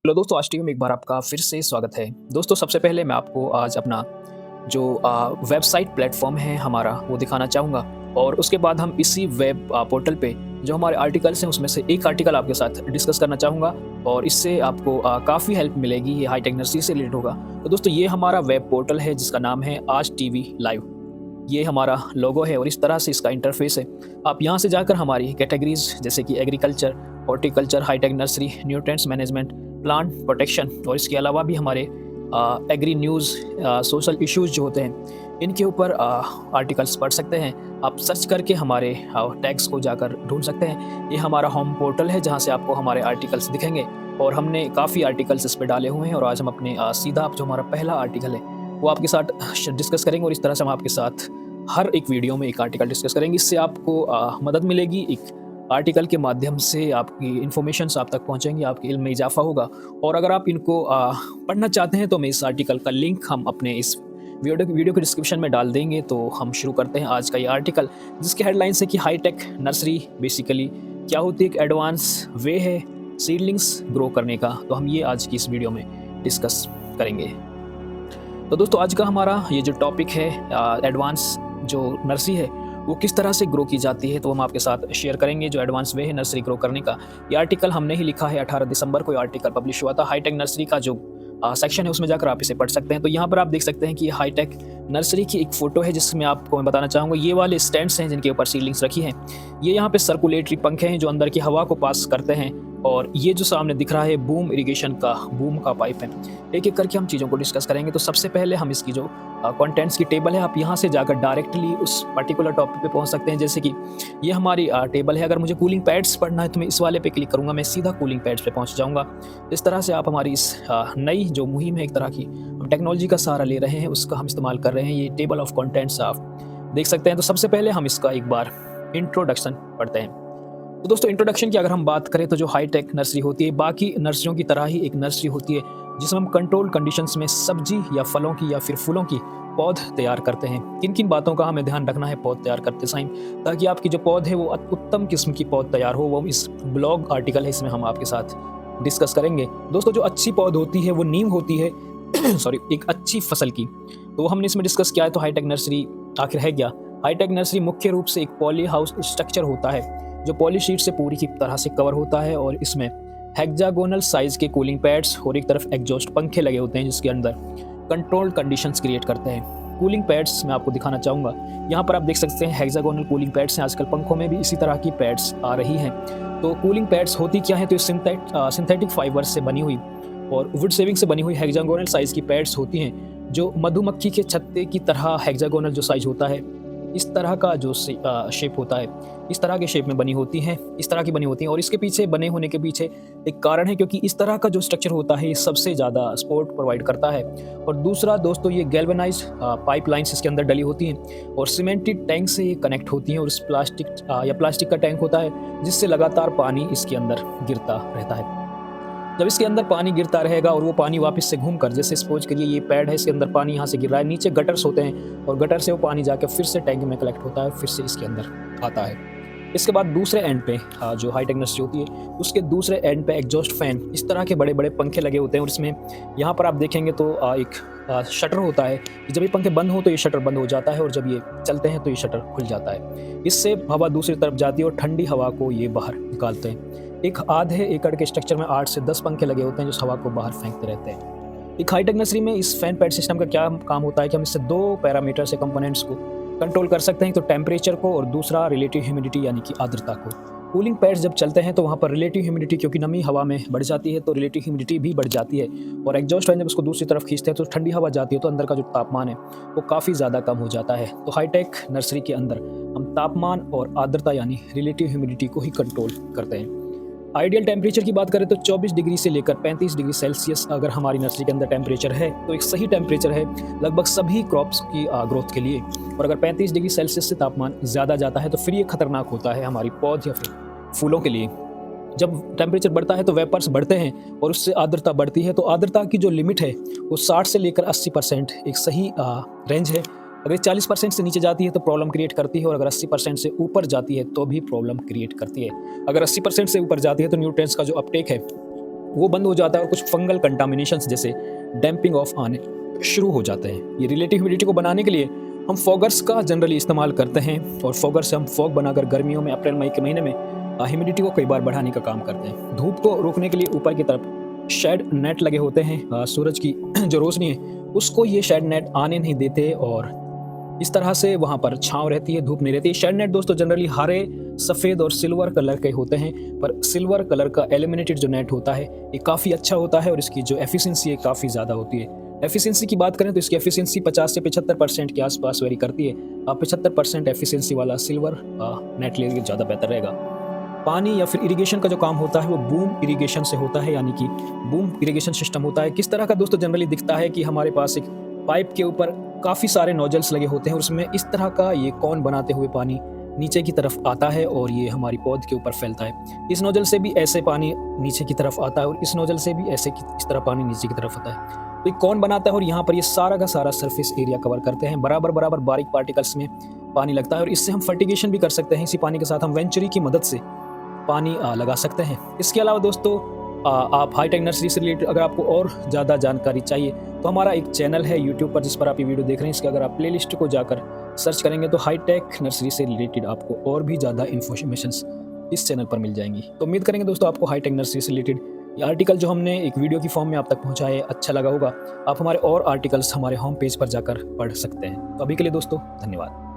Hello दोस्तों, आज TV में एक बार आपका फिर से स्वागत है। दोस्तों, सबसे पहले मैं आपको आज अपना जो वेबसाइट प्लेटफ़ॉर्म है हमारा वो दिखाना चाहूँगा और उसके बाद हम इसी वेब पोर्टल पे जो हमारे आर्टिकल्स हैं उसमें से एक आर्टिकल आपके साथ डिस्कस करना चाहूँगा और इससे आपको काफ़ी हेल्प मिलेगी। ये हाई टेक्नोलॉजी से रिलेटेड होगा। तो दोस्तों, ये हमारा वेब पोर्टल है जिसका नाम है आज टीवी लाइव। ये हमारा लोगो है और इस तरह से इसका इंटरफेस है। आप यहाँ से जाकर हमारी कैटेगरीज़ जैसे कि agriculture, horticulture, hitech nursery, nutrients management, plant protection और इसके अलावा भी हमारे एग्री न्यूज़, सोशल इश्यूज़ जो होते हैं इनके ऊपर आर्टिकल्स पढ़ सकते हैं। आप सर्च करके हमारे टैग्स को जाकर ढूंढ सकते हैं। ये हमारा होम पोर्टल है जहाँ से आपको हमारे आर्टिकल्स दिखेंगे और हमने काफ़ी आर्टिकल्स इस पे डाले हुए हैं और आज हम अपने सीधा जो हमारा पहला आर्टिकल है वो आपके साथ डिस्कस करेंगे और इस तरह से हम आपके साथ हर एक वीडियो में एक आर्टिकल डिस्कस करेंगे। इससे आपको मदद मिलेगी। एक आर्टिकल के माध्यम से आपकी इन्फॉर्मेशंस आप तक पहुंचेंगी, आपके इल्म में इजाफा होगा। और अगर आप इनको पढ़ना चाहते हैं तो मैं इस आर्टिकल का लिंक हम अपने इस वीडियो के डिस्क्रिप्शन में डाल देंगे। तो हम शुरू करते हैं आज का ये आर्टिकल जिसकी हेडलाइंस है कि हाईटेक नर्सरी बेसिकली क्या होती है, एक एडवांस वे है सीडलिंग्स ग्रो करने का। तो हम ये आज की इस वीडियो में डिस्कस करेंगे। तो दोस्तों, आज का हमारा ये जो टॉपिक है एडवांस जो नर्सरी है वो किस तरह से ग्रो की जाती है, तो हम आपके साथ शेयर करेंगे जो एडवांस वे है नर्सरी ग्रो करने का। ये आर्टिकल हमने ही लिखा है, 18 दिसंबर को ये आर्टिकल पब्लिश हुआ था। हाईटेक नर्सरी का जो सेक्शन है उसमें जाकर आप इसे पढ़ सकते हैं। तो यहाँ पर आप देख सकते हैं कि हाईटेक नर्सरी की एक फ़ोटो है जिसमें आपको मैं बताना चाहूँगा ये वाले स्टैंड्स हैं जिनके ऊपर सीडलिंग्स रखी हैं। ये यहाँ पे सर्कुलेटरी पंखे हैं जो अंदर की हवा को पास करते हैं और ये जो सामने दिख रहा है बूम इरिगेशन का बूम का पाइप है। एक एक करके हम चीज़ों को डिस्कस करेंगे। तो सबसे पहले हम इसकी जो कंटेंट्स की टेबल है, आप यहाँ से जाकर डायरेक्टली उस पर्टिकुलर टॉपिक पे पहुँच सकते हैं। जैसे कि ये हमारी टेबल है। अगर मुझे कूलिंग पैड्स पढ़ना है तो मैं इस वाले पे क्लिक करूँगा, मैं सीधा कूलिंग पैड्स पे पहुँच जाऊँगा। इस तरह से आप हमारी इस नई जो मुहिम है, एक तरह की हम टेक्नोलॉजी का सहारा ले रहे हैं, उसका हम इस्तेमाल कर रहे हैं। ये टेबल ऑफ कंटेंट्स आप देख सकते हैं। तो सबसे पहले हम इसका एक बार इंट्रोडक्शन पढ़ते हैं। तो दोस्तों, इंट्रोडक्शन की अगर हम बात करें तो जो हाईटेक नर्सरी होती है बाकी नर्सरियों की तरह ही एक नर्सरी होती है जिसमें हम कंट्रोल कंडीशंस में सब्जी या फलों की या फिर फूलों की पौध तैयार करते हैं। किन किन बातों का हमें ध्यान रखना है पौध तैयार करते समय, ताकि आपकी जो पौध है वो उत्तम किस्म की पौध तैयार हो, वो इस ब्लॉग आर्टिकल है इसमें हम आपके साथ डिस्कस करेंगे। दोस्तों, जो अच्छी पौध होती है वो नींव होती है सॉरी, एक अच्छी फसल की। तो वो हमने इसमें डिस्कस किया है। तो हाईटेक नर्सरी आखिर है क्या? हाईटेक नर्सरी मुख्य रूप से एक पॉली हाउस स्ट्रक्चर होता है जो पॉली शीट से पूरी की तरह से कवर होता है और इसमें हेक्सागोनल साइज के कूलिंग पैड्स और एक तरफ एग्जॉस्ट पंखे लगे होते हैं जिसके अंदर कंट्रोल कंडीशंस क्रिएट करते हैं। कूलिंग पैड्स मैं आपको दिखाना चाहूँगा। यहाँ पर आप देख सकते हैं हेक्सागोनल कूलिंग पैड्स हैं। आजकल पंखों में भी इसी तरह की पैड्स आ रही हैं। तो कूलिंग पैड्स होती क्या है? तो सिंथेटिक फाइबर से बनी हुई और वुड सेविंग से बनी हुई हेक्सागोनल साइज की पैड्स होती हैं जो मधुमक्खी के छत्ते की तरह हेक्सागोनल जो साइज होता है इस तरह का जो शेप होता है इस तरह के शेप में बनी होती हैं, इस तरह की बनी होती हैं। और इसके पीछे बने होने के पीछे एक कारण है क्योंकि इस तरह का जो स्ट्रक्चर होता है ये सबसे ज़्यादा सपोर्ट प्रोवाइड करता है। और दूसरा दोस्तों, ये गैल्वेनाइज्ड पाइपलाइंस इसके अंदर डली होती हैं और सीमेंटेड टैंक से ये कनेक्ट होती हैं और इस प्लास्टिक का टैंक होता है जिससे लगातार पानी इसके अंदर गिरता रहता है। जब इसके अंदर पानी गिरता रहेगा और वो पानी वापस से घूमकर, जैसे सपोज करिए ये पैड है, इसके अंदर पानी यहाँ से गिर रहा है, नीचे गटर्स होते हैं और गटर से वो पानी जाके फिर से टैंक में कलेक्ट होता है, फिर से इसके अंदर आता है। इसके बाद दूसरे एंड पे जो हाईटेक नर्सरी होती है उसके दूसरे एंड पे एग्जॉस्ट फैन इस तरह के बड़े बड़े पंखे लगे होते हैं और इसमें यहाँ पर आप देखेंगे तो एक शटर होता है। जब ये पंखे बंद हो तो ये शटर बंद हो जाता है और जब ये चलते हैं तो ये शटर खुल जाता है। इससे हवा दूसरी तरफ जाती है और ठंडी हवा को ये बाहर निकालते हैं। एक आधे एकड़ के स्ट्रक्चर में 8 से 10 पंखे लगे होते हैं जो हवा को बाहर फेंकते रहते हैं। एक हाईटेक नर्सरी में इस फैन पैड सिस्टम का क्या काम होता है कि हम इससे 2 पैरामीटर से कंपोनेंट्स को कंट्रोल कर सकते हैं, तो टेम्परेचर को और दूसरा रिलेटिव ह्यूमिडिटी यानी कि आर्द्रता को। कूलिंग पैड्स जब चलते हैं तो वहाँ पर रिलेटिव ह्यूमिडिटी, क्योंकि नमी हवा में बढ़ जाती है तो रिलेटिव ह्यूमिडिटी भी बढ़ जाती है और एग्जॉस्ट फैन जब उसको दूसरी तरफ खींचते हैं तो ठंडी हवा जाती है तो अंदर का जो तापमान है वो काफ़ी ज़्यादा कम हो जाता है। तो हाईटेक नर्सरी के अंदर हम तापमान और आर्द्रता यानी रिलेटिव ह्यूमिडिटी को ही कंट्रोल करते हैं। आइडियल टेम्परेचर की बात करें तो 24 डिग्री से लेकर 35 डिग्री सेल्सियस अगर हमारी नर्सरी के अंदर टेम्परेचर है तो एक सही टेम्परेचर है लगभग सभी क्रॉप्स की ग्रोथ के लिए। और अगर 35 डिग्री सेल्सियस से तापमान ज़्यादा जाता है तो फिर ये खतरनाक होता है हमारी पौध या फिर फूलों के लिए। जब टेम्परेचर बढ़ता है तो वेपर्स बढ़ते हैं और उससे आर्द्रता बढ़ती है। तो आर्द्रता की जो लिमिट है वो 60 से लेकर 80% एक सही रेंज है। अगर 40% से नीचे जाती है तो प्रॉब्लम क्रिएट करती है और अगर 80% से ऊपर जाती है तो भी प्रॉब्लम क्रिएट करती है। अगर 80% से ऊपर जाती है तो न्यूट्रिएंट्स का जो अपटेक है वो बंद हो जाता है और कुछ फंगल कंटामिनेशंस जैसे डैम्पिंग ऑफ आने शुरू हो जाते हैं। ये रिलेटिव ह्यूमिडिटी को बनाने के लिए हम फॉगर्स का जनरली इस्तेमाल करते हैं और फॉगर से हम फॉग बनाकर गर्मियों में अप्रैल मई के महीने में ह्यूमिडिटी को कई बार बढ़ाने का काम करते हैं। धूप को रोकने के लिए ऊपर की तरफ शेड नेट लगे होते हैं। सूरज की जो रोशनी है उसको ये शेड नेट आने नहीं देते और इस तरह से वहाँ पर छांव रहती है, धूप नहीं रहती है। शेड नेट दोस्तों जनरली हरे, सफ़ेद और सिल्वर कलर के होते हैं, पर सिल्वर कलर का एल्यूमिनेटेड जो नेट होता है ये काफ़ी अच्छा होता है और इसकी जो एफिशिएंसी है काफ़ी ज़्यादा होती है। एफिशिएंसी की बात करें तो इसकी एफिशिएंसी 50 से 75% के आसपास वेरी करती है। आप 75% एफिशिएंसी वाला सिल्वर नेट लेंगे ज़्यादा बेहतर रहेगा। पानी या फिर इरिगेशन का जो काम होता है वो बूम इरिगेशन से होता है, यानी कि बूम इरिगेशन सिस्टम होता है। किस तरह का दोस्तों जनरली दिखता है कि हमारे पास एक पाइप के ऊपर काफ़ी सारे नोजल्स लगे होते हैं और उसमें इस तरह का ये कौन बनाते हुए पानी नीचे की तरफ आता है और ये हमारी पौध के ऊपर फैलता है। इस नोजल से भी ऐसे पानी नीचे की तरफ आता है और इस नोजल से भी ऐसे इस तरह पानी नीचे की तरफ आता है। तो ये कौन बनाता है और यहाँ पर ये सारा का सारा सरफेस एरिया कवर करते हैं। बराबर बराबर बारीक पार्टिकल्स में पानी लगता है और इससे हम फर्टिगेशन भी कर सकते हैं। इसी पानी के साथ हम वेंचुरी की मदद से पानी लगा सकते हैं। इसके अलावा दोस्तों आप हाईटेक नर्सरी से रिलेटेड अगर आपको और ज़्यादा जानकारी चाहिए तो हमारा एक चैनल है यूट्यूब पर जिस पर आप ये वीडियो देख रहे हैं। इसके अगर आप प्लेलिस्ट को जाकर सर्च करेंगे तो हाईटेक नर्सरी से रिलेटेड आपको और भी ज़्यादा इन्फॉर्मेशंस इस चैनल पर मिल जाएंगी। तो उम्मीद करेंगे दोस्तों आपको हाईटेक नर्सरी से रिलेटेड ये आर्टिकल जो हमने एक वीडियो की फॉर्म में आप तक पहुँचाए अच्छा लगा होगा। आप हमारे और आर्टिकल्स हमारे होम पेज पर जाकर पढ़ सकते हैं। तो अभी के लिए दोस्तों धन्यवाद।